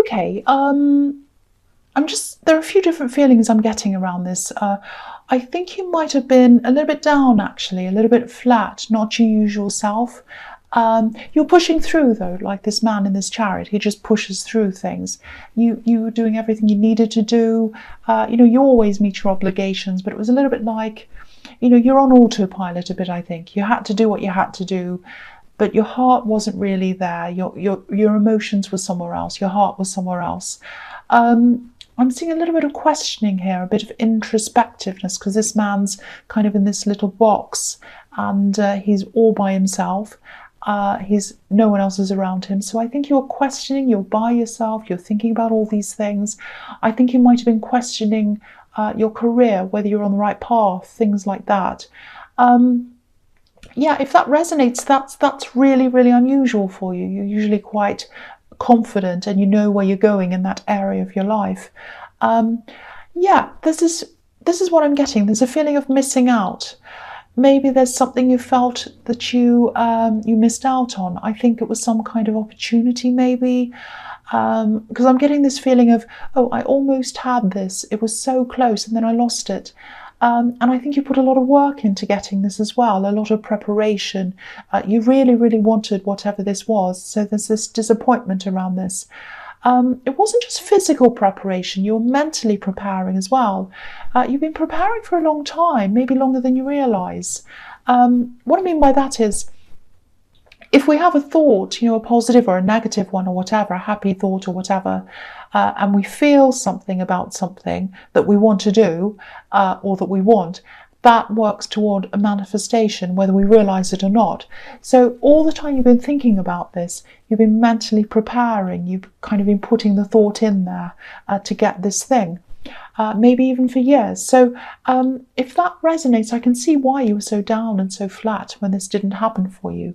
Okay, there are a few different feelings I'm getting around this. I think you might have been a little bit down, actually, a little bit flat, not your usual self. You're pushing through, though, like this man in this chariot. He just pushes through things. You were doing everything you needed to do. You always meet your obligations, but it was a little bit like, you're on autopilot a bit, I think. You had to do what you had to do, but your heart wasn't really there. Your emotions were somewhere else. Your heart was somewhere else. I'm seeing a little bit of questioning here, a bit of introspectiveness, because this man's kind of in this little box and he's all by himself. No one else is around him. So I think you're questioning, you're by yourself, you're thinking about all these things. I think you might have been questioning your career, whether you're on the right path, things like that. Yeah, if that resonates, that's really, really unusual for you. You're usually quite confident and you know where you're going in that area of your life. Yeah, this is what I'm getting. There's a feeling of missing out. Maybe there's something you felt that you missed out on. I think it was some kind of opportunity, maybe, because I'm getting this feeling of, oh, I almost had this. It was so close, and then I lost it. And I think you put a lot of work into getting this as well, a lot of preparation. You really, really wanted whatever this was. So there's this disappointment around this. It wasn't just physical preparation, you're mentally preparing as well. You've been preparing for a long time, maybe longer than you realise. What I mean by that is, if we have a thought, a positive or a negative one or whatever, a happy thought or whatever, and we feel something about something that we want to do or that we want, that works toward a manifestation, whether we realise it or not. So all the time you've been thinking about this, you've been mentally preparing, you've kind of been putting the thought in there to get this thing, maybe even for years. So if that resonates, I can see why you were so down and so flat when this didn't happen for you.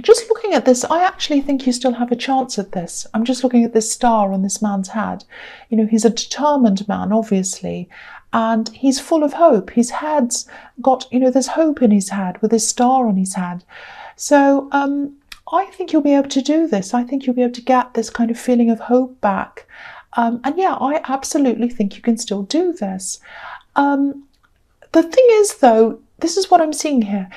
Just looking at this, I actually think you still have a chance at this. I'm just looking at this star on this man's head. He's a determined man, obviously, and he's full of hope. His head's got, there's hope in his head with this star on his head. So I think you'll be able to do this. I think you'll be able to get this kind of feeling of hope back. And yeah, I absolutely think you can still do this. The thing is, though, this is what I'm seeing here.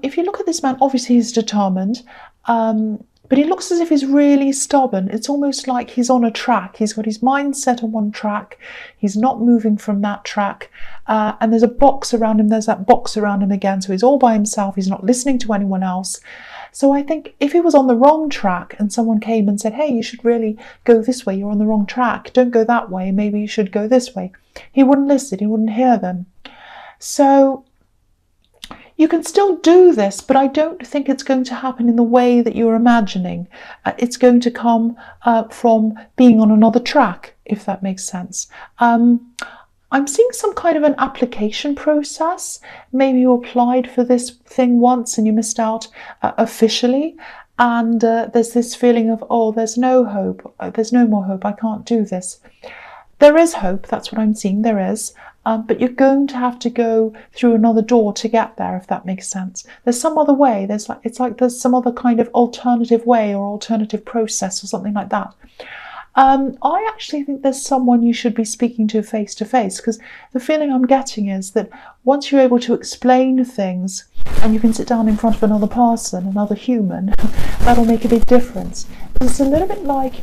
If you look at this man, obviously he's determined, but he looks as if he's really stubborn. It's almost like he's on a track. He's got his mind set on one track. He's not moving from that track. And there's a box around him. There's that box around him again. So he's all by himself. He's not listening to anyone else. So I think if he was on the wrong track and someone came and said, hey, you should really go this way. You're on the wrong track. Don't go that way. Maybe you should go this way. He wouldn't listen. He wouldn't hear them. So you can still do this, but I don't think it's going to happen in the way that you're imagining. It's going to come from being on another track, if that makes sense. I'm seeing some kind of an application process. Maybe you applied for this thing once and you missed out officially. And there's this feeling of, oh, there's no hope. There's no more hope. I can't do this. There is hope. That's what I'm seeing. There is. But you're going to have to go through another door to get there, if that makes sense. There's some other way. It's like there's some other kind of alternative way or alternative process or something like that. I actually think there's someone you should be speaking to face, because the feeling I'm getting is that once you're able to explain things and you can sit down in front of another person, another human, that'll make a big difference. It's a little bit like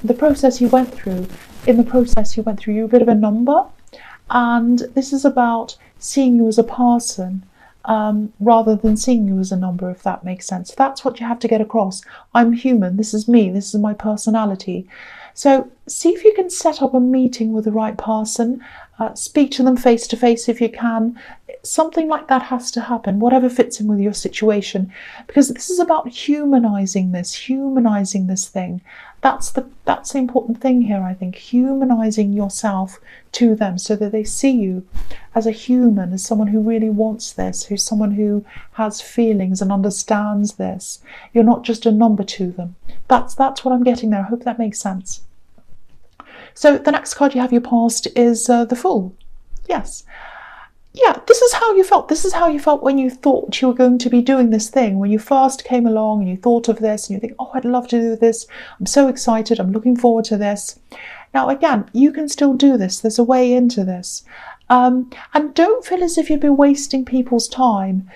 the process you went through. In the process you went through, you're a bit of a number. And this is about seeing you as a person rather than seeing you as a number, if that makes sense. That's what you have to get across. I'm human. This is me. This is my personality. So see if you can set up a meeting with the right person. Speak to them face to face if you can. Something like that has to happen, whatever fits in with your situation, because this is about humanizing this thing. That's the important thing here, I think, humanizing yourself to them so that they see you as a human, as someone who really wants this, who's someone who has feelings and understands this. You're not just a number to them. That's what I'm getting there. I hope that makes sense. So the next card you have your past is the Fool. Yes. yeah, this is how you felt. This is how you felt when you thought you were going to be doing this thing. When you first came along and you thought of this and you think, oh, I'd love to do this. I'm so excited. I'm looking forward to this. Now, again, you can still do this. There's a way into this. And don't feel as if you've been wasting people's time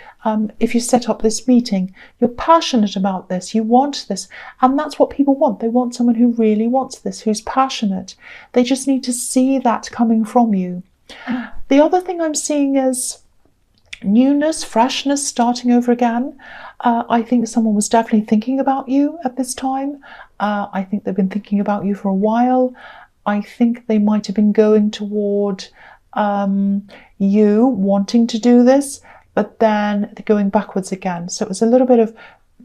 if you set up this meeting. You're passionate about this. You want this. And that's what people want. They want someone who really wants this, who's passionate. They just need to see that coming from you. The other thing I'm seeing is newness, freshness, starting over again. I think someone was definitely thinking about you at this time. I think they've been thinking about you for a while. I think they might have been going toward you wanting to do this, but then going backwards again. So it was a little bit of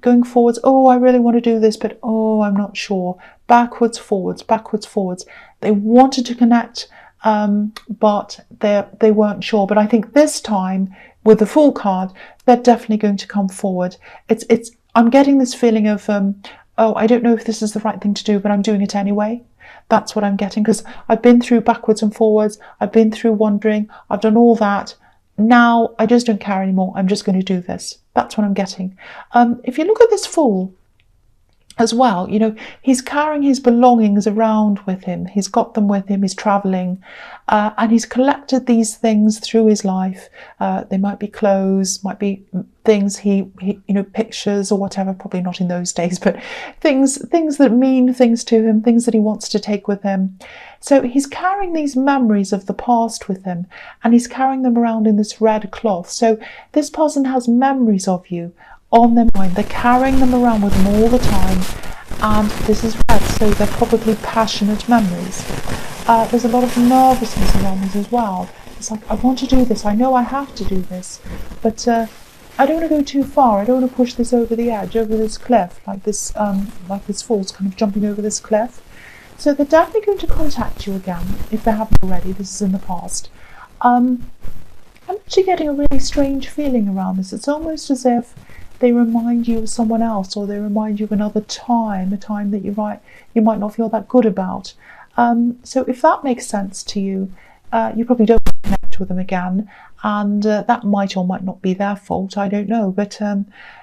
going forwards. Oh, I really want to do this, but oh, I'm not sure. Backwards, forwards, backwards, forwards. They wanted to connect, but they weren't sure. But I think this time with the Fool card, they're definitely going to come forward. I'm getting this feeling of, oh, I don't know if this is the right thing to do, but I'm doing it anyway. That's what I'm getting, because I've been through backwards and forwards. I've been through wondering. I've done all that. Now I just don't care anymore. I'm just going to do this. That's what I'm getting. If you look at this Fool as well, you know, he's carrying his belongings around with him. He's got them with him. He's traveling, and he's collected these things through his life. They might be clothes, might be things he you know, pictures or whatever. Probably not in those days, but things that mean things to him, things that he wants to take with him. So he's carrying these memories of the past with him, and he's carrying them around in this red cloth. So this person has memories of you on their mind. They're carrying them around with them all the time, and this is red, so they're probably passionate memories. There's a lot of nervousness around this as well. It's like, I want to do this, I know I have to do this, but I don't want to go too far. I don't want to push this over the edge, over this cliff, like this Fool's kind of jumping over this cliff. So they're definitely going to contact you again, if they haven't already. This is in the past. I'm actually getting a really strange feeling around this. It's almost as if they remind you of someone else, or they remind you of another time, a time that you might not feel that good about. So if that makes sense to you, you probably don't connect with them again, and that might or might not be their fault, I don't know, but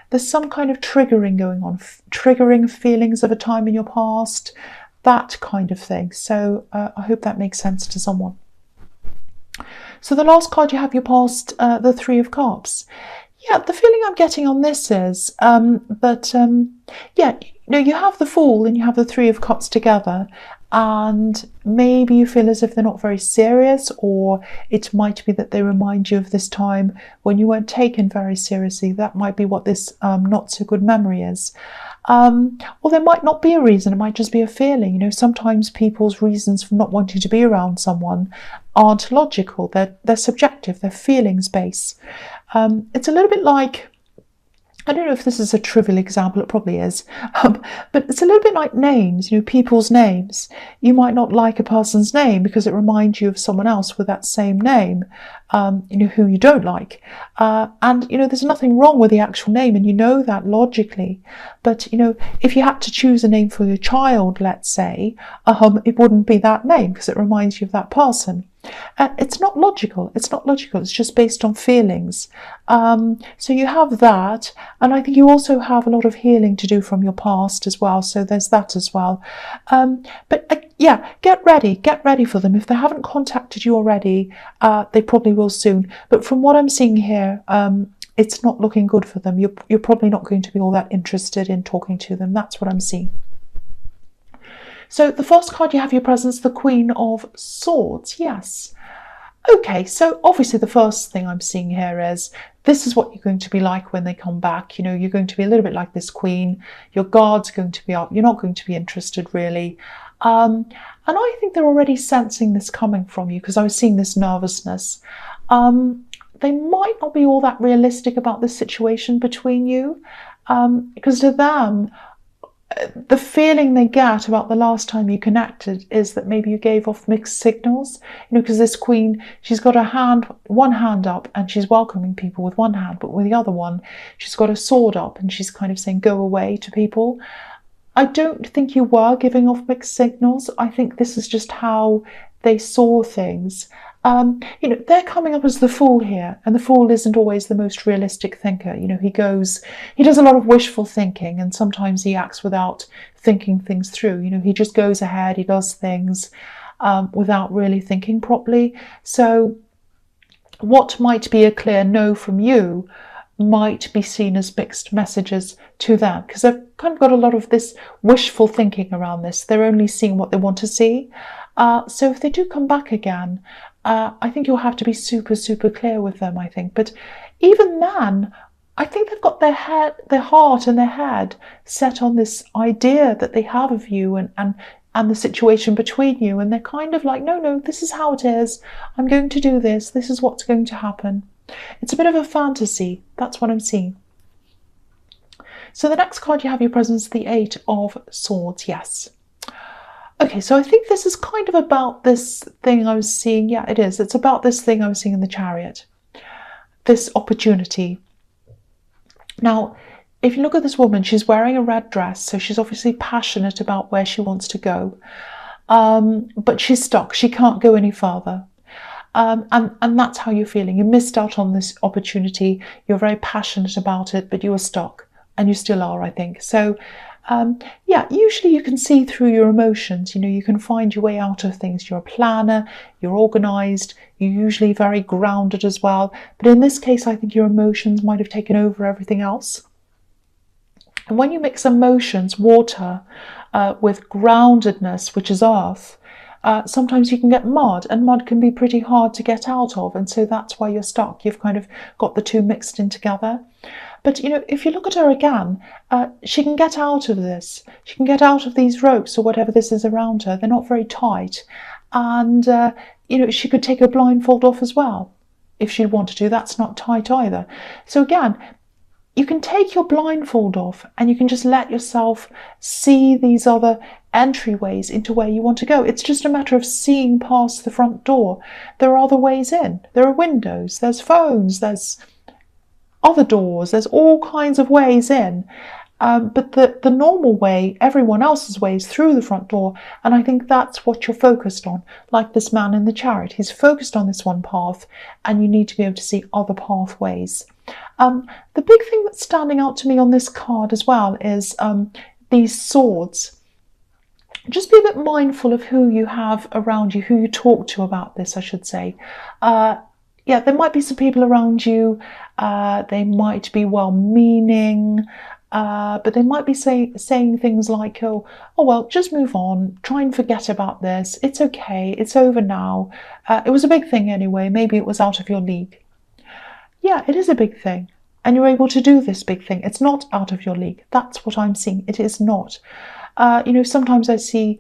there's some kind of triggering going on, triggering feelings of a time in your past, that kind of thing. So I hope that makes sense to someone. So the last card you have, your past, the Three of Cups. Yeah, the feeling I'm getting on this is yeah, you know, you have the Fool and you have the Three of Cups together, and maybe you feel as if they're not very serious, or it might be that they remind you of this time when you weren't taken very seriously. That might be what this not so good memory is. Or there might not be a reason, it might just be a feeling. You know, sometimes people's reasons for not wanting to be around someone aren't logical, they're subjective, they're feelings based. It's a little bit like, I don't know if this is a trivial example, it probably is, but it's a little bit like names, you know, people's names. You might not like a person's name because it reminds you of someone else with that same name, you know, who you don't like. And, you know, there's nothing wrong with the actual name, and you know that logically. But, you know, if you had to choose a name for your child, let's say, it wouldn't be that name because it reminds you of that person. It's not logical. It's not logical. It's just based on feelings. So you have that, and I think you also have a lot of healing to do from your past as well. So there's that as well. But yeah, get ready for them. If they haven't contacted you already, they probably will soon. But from what I'm seeing here, it's not looking good for them. You're probably not going to be all that interested in talking to them. That's what I'm seeing. So the first card you have your presence, the Queen of Swords. Yes. Okay, so obviously the first thing I'm seeing here is this is what you're going to be like when they come back. You know, you're going to be a little bit like this Queen. Your guard's going to be up. You're not going to be interested really. And I think they're already sensing this coming from you, because I was seeing this nervousness. They might not be all that realistic about this situation between you, because to them, the feeling they get about the last time you connected is that maybe you gave off mixed signals, you know, because this Queen, she's got one hand up and she's welcoming people with one hand, but with the other one, she's got a sword up and she's kind of saying, go away to people. I don't think you were giving off mixed signals. I think this is just how they saw things. They're coming up as the Fool here, and the Fool isn't always the most realistic thinker. He does a lot of wishful thinking, and sometimes he acts without thinking things through. He just goes ahead, he does things without really thinking properly. So what might be a clear no from you might be seen as mixed messages to them, because they've kind of got a lot of this wishful thinking around this. They're only seeing what they want to see. So if they do come back again, I think you'll have to be super, super clear with them, I think. But even then, I think they've got their heart and their head set on this idea that they have of you and the situation between you. And they're kind of like, no, this is how it is. I'm going to do this. This is what's going to happen. It's a bit of a fantasy. That's what I'm seeing. So the next card you have your presence, the Eight of Swords. Yes. Okay, so I think this is kind of about this thing I was seeing. Yeah, it is. It's about this thing I was seeing in the Chariot. This opportunity. Now, if you look at this woman, she's wearing a red dress, so she's obviously passionate about where she wants to go. But she's stuck. She can't go any further. And that's how you're feeling. You missed out on this opportunity. You're very passionate about it, but you were stuck, and you still are, I think. So, yeah, usually you can see through your emotions. You can find your way out of things. You're a planner, you're organised, you're usually very grounded as well. But in this case, I think your emotions might have taken over everything else. And when you mix emotions, water, with groundedness, which is earth, sometimes you can get mud, and mud can be pretty hard to get out of, and so that's why you're stuck. You've kind of got the two mixed in together. But if you look at her again, she can get out of this. She can get out of these ropes or whatever this is around her. They're not very tight, and she could take her blindfold off as well if she'd want to. That's not tight either. So again, you can take your blindfold off and you can just let yourself see these other entryways into where you want to go. It's just a matter of seeing past the front door. There are other ways in. There are windows, there's phones, there's other doors, there's all kinds of ways in. But the normal way, everyone else's way, is through the front door. And I think that's what you're focused on. Like this man in the Chariot, he's focused on this one path, and you need to be able to see other pathways. The big thing that's standing out to me on this card as well is these swords. Just be a bit mindful of who you have around you, who you talk to about this, I should say. Yeah, there might be some people around you, they might be well-meaning, but they might be saying things like, oh, well, just move on, try and forget about this, it's okay, it's over now, it was a big thing anyway, maybe it was out of your league. Yeah, it is a big thing, and you're able to do this big thing. It's not out of your league. That's what I'm seeing. It is not. Sometimes I see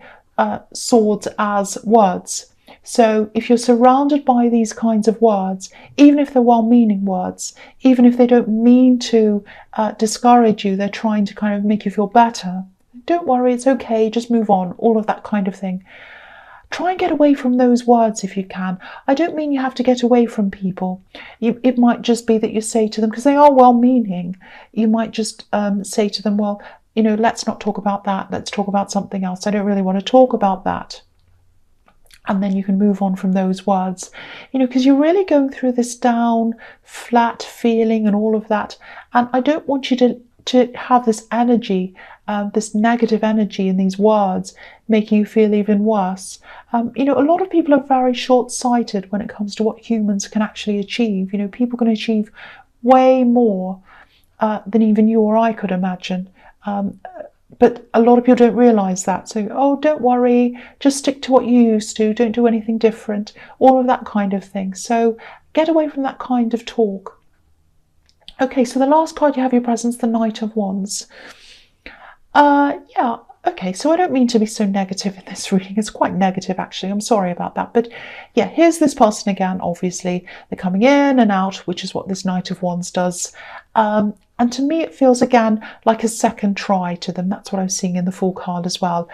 swords as words. So if you're surrounded by these kinds of words, even if they're well-meaning words, even if they don't mean to discourage you, they're trying to kind of make you feel better. Don't worry, it's okay, just move on, all of that kind of thing. Try and get away from those words if you can. I don't mean you have to get away from people. It might just be that you say to them, because they are well-meaning, you might just say to them, well, let's not talk about that. Let's talk about something else. I don't really want to talk about that. And then you can move on from those words, because you're really going through this down, flat feeling and all of that. And I don't want you to have this energy, this negative energy in these words, making you feel even worse. A lot of people are very short-sighted when it comes to what humans can actually achieve. People can achieve way more than even you or I could imagine. But a lot of people don't realise that. So, oh, don't worry, just stick to what you used to, don't do anything different, all of that kind of thing. So get away from that kind of talk. Okay, so the last card you have your presence, the Knight of Wands. Yeah, okay, so I don't mean to be so negative in this reading. It's quite negative, actually. I'm sorry about that. But yeah, here's this person again, obviously. They're coming in and out, which is what this Knight of Wands does. And to me, it feels, again, like a second try to them. That's what I'm seeing in the Fool card as well.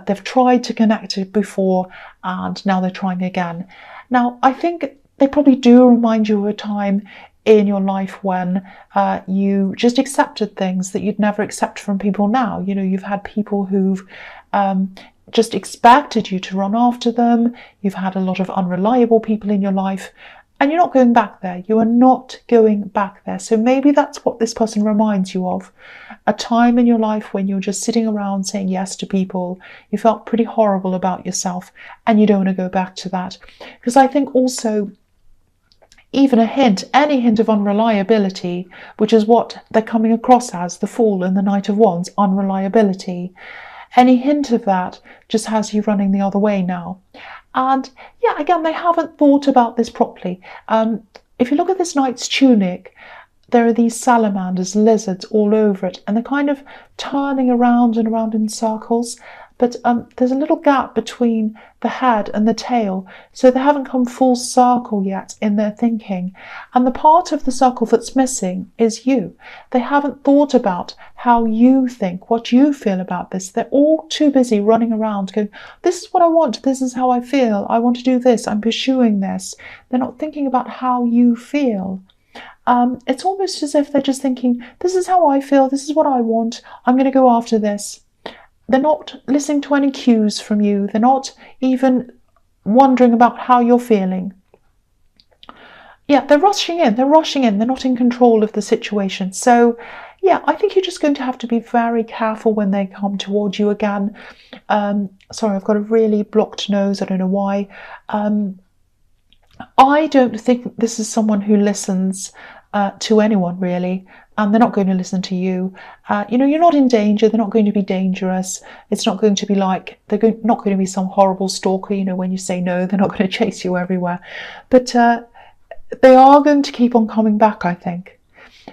They've tried to connect it before, and now they're trying again. Now, I think they probably do remind you of a time in your life when you just accepted things that you'd never accept from people now. You've had people who've just expected you to run after them. You've had a lot of unreliable people in your life, and you're not going back there. You are not going back there. So maybe that's what this person reminds you of. A time in your life when you're just sitting around saying yes to people. You felt pretty horrible about yourself, and you don't want to go back to that. Because I think also, even a hint, any hint of unreliability, which is what they're coming across as, the Fool and the Knight of Wands, unreliability, any hint of that just has you running the other way now. And yeah, again, they haven't thought about this properly. If you look at this knight's tunic, there are these salamanders, lizards all over it, and they're kind of turning around and around in circles. But there's a little gap between the head and the tail, so they haven't come full circle yet in their thinking. And the part of the circle that's missing is you. They haven't thought about how you think, what you feel about this. They're all too busy running around going, this is what I want, this is how I feel, I want to do this, I'm pursuing this. They're not thinking about how you feel. It's almost as if they're just thinking, this is how I feel, this is what I want, I'm going to go after this. They're not listening to any cues from you. They're not even wondering about how you're feeling. Yeah, they're rushing in. They're not in control of the situation. So, yeah, I think you're just going to have to be very careful when they come towards you again. Sorry, I've got a really blocked nose. I don't know why. I don't think this is someone who listens to anyone, really. And they're not going to listen to you. You're not in danger. They're not going to be dangerous. It's not going to be like, not going to be some horrible stalker, when you say no, they're not going to chase you everywhere. But they are going to keep on coming back, I think.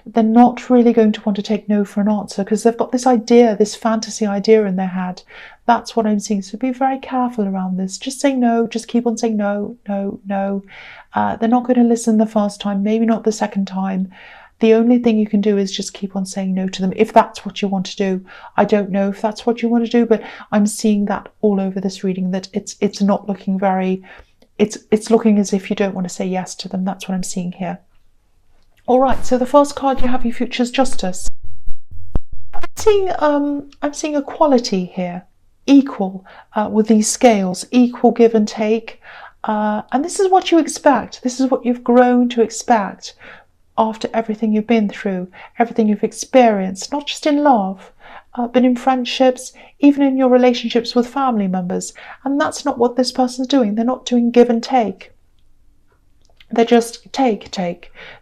They're not really going to want to take no for an answer because they've got this idea, this fantasy idea in their head. That's what I'm seeing. So be very careful around this. Just say no. Just keep on saying no, no, no. They're not going to listen the first time, maybe not the second time. The only thing you can do is just keep on saying no to them, if that's what you want to do. I don't know if that's what you want to do, but I'm seeing that all over this reading, that it's not looking very, it's looking as if you don't want to say yes to them. That's what I'm seeing here. All right, so the first card you have, your Future's Justice. I'm seeing equality here, equal with these scales, equal give and take. And this is what you expect. This is what you've grown to expect after everything you've been through, everything you've experienced, not just in love, but in friendships, even in your relationships with family members. And that's not what this person's doing. They're not doing give and take. They're just take.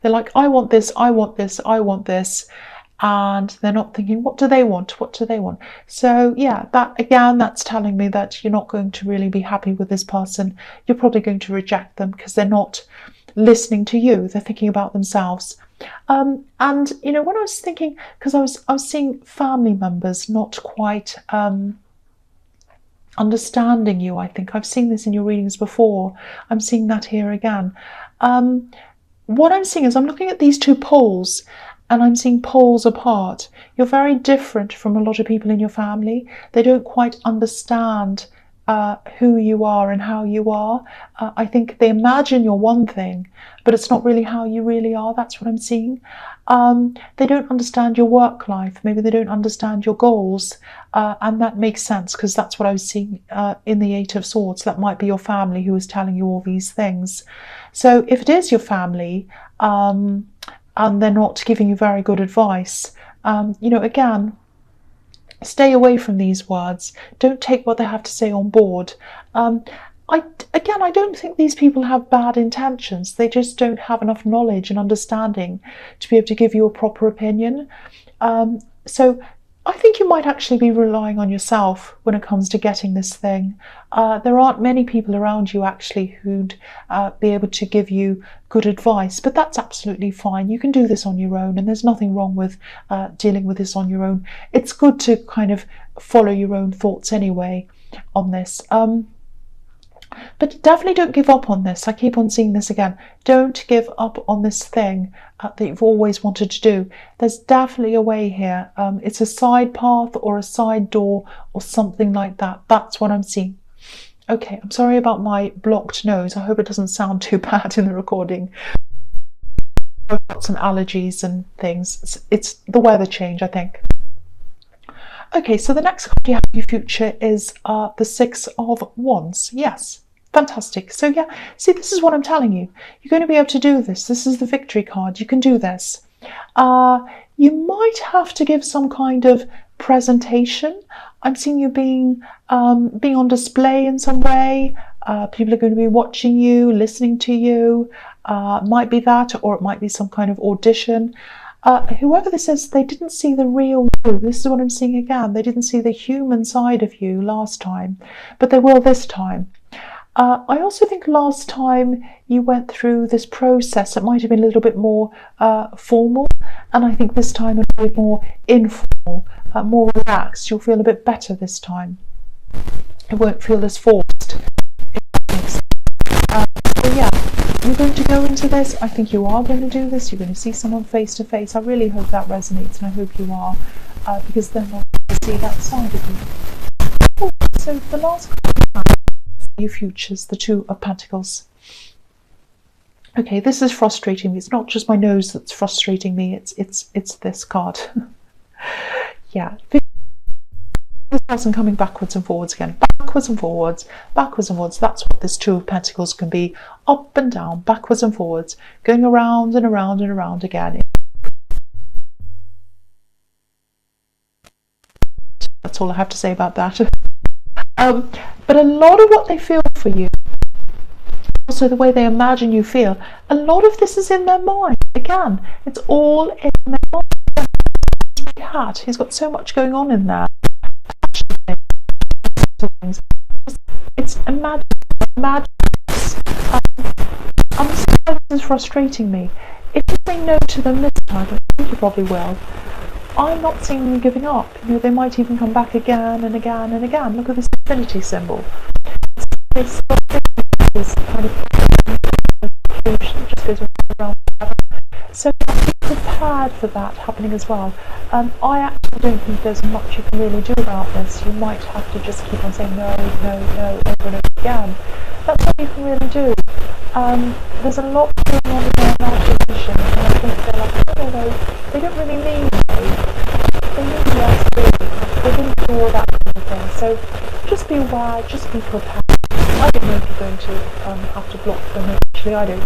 They're like, I want this, I want this, I want this. And they're not thinking, what do they want? What do they want? So yeah, that's telling me that you're not going to really be happy with this person. You're probably going to reject them because they're not listening to you. They're thinking about themselves. And when I was thinking, because I was seeing family members not quite understanding you. I think I've seen this in your readings before. I'm seeing that here again. What I'm seeing is I'm looking at these two poles, and I'm seeing poles apart. You're very different from a lot of people in your family. They don't quite understand who you are and how you are. I think they imagine you're one thing, but it's not really how you really are. That's what I'm seeing. They don't understand your work life. Maybe they don't understand your goals. And that makes sense because that's what I was seeing in the Eight of Swords. That might be your family who is telling you all these things. So if it is your family, and they're not giving you very good advice, again, stay away from these words. Don't take what they have to say on board. I don't think these people have bad intentions. They just don't have enough knowledge and understanding to be able to give you a proper opinion. So I think you might actually be relying on yourself when it comes to getting this thing. There aren't many people around you actually who'd be able to give you good advice, but that's absolutely fine. You can do this on your own, and there's nothing wrong with dealing with this on your own. It's good to kind of follow your own thoughts anyway on this. But definitely don't give up on this. I keep on seeing this again. Don't give up on this thing that you've always wanted to do. There's definitely a way here. It's a side path or a side door or something like that. That's what I'm seeing. Okay, I'm sorry about my blocked nose. I hope it doesn't sound too bad in the recording. I've got some allergies and things. It's the weather change, I think. Okay, so the next card you have in your future is the Six of Wands. Yes, fantastic. So yeah, see, this is what I'm telling you. You're going to be able to do this. This is the victory card. You can do this. You might have to give some kind of presentation. I'm seeing you being on display in some way. People are going to be watching you, listening to you. Might be that, or it might be some kind of audition. Whoever this is, they didn't see the real you. This is what I'm seeing again. They didn't see the human side of you last time, but they will this time. I also think last time you went through this process, it might have been a little bit more formal, and I think this time it'll be more informal, more relaxed. You'll feel a bit better this time. It won't feel as forced. So yeah, you're going to go into this. I think you are going to do this. You're going to see someone face to face. I really hope that resonates, and I hope you are, because then they'll see that side of you. So the last card for your futures, the Two of Pentacles. Okay, this is frustrating me. It's not just my nose that's frustrating me. It's this card. Yeah, this person coming backwards and forwards again. Backwards and forwards, backwards and forwards. That's what this Two of Pentacles can be. Up and down, backwards and forwards, going around and around and around again. That's all I have to say about that. But a lot of what they feel for you, also the way they imagine you feel, a lot of this is in their mind. Again, it's all in their mind. He's got so much going on in there. It's imagine. This is frustrating me. If you say no to them this time, I think you probably will, I'm not seeing them giving up. You know, they might even come back again and again and again. Look at this infinity symbol. This kind of just goes around. So be prepared for that happening as well. I actually don't think there's much you can really do about this. You might have to just keep on saying no, no, no, over and over again. That's all you can really do. There's a lot going on in their imagination, and I think they're like, oh no, they don't really mean no. They mean yes, really. They didn't do all that kind of thing. So just be aware, just be prepared. I don't know if you're going to have to block them. Actually, I don't.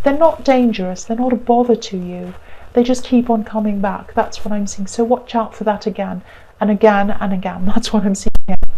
They're not dangerous. They're not a bother to you. They just keep on coming back. That's what I'm seeing. So watch out for that again and again and again. That's what I'm seeing.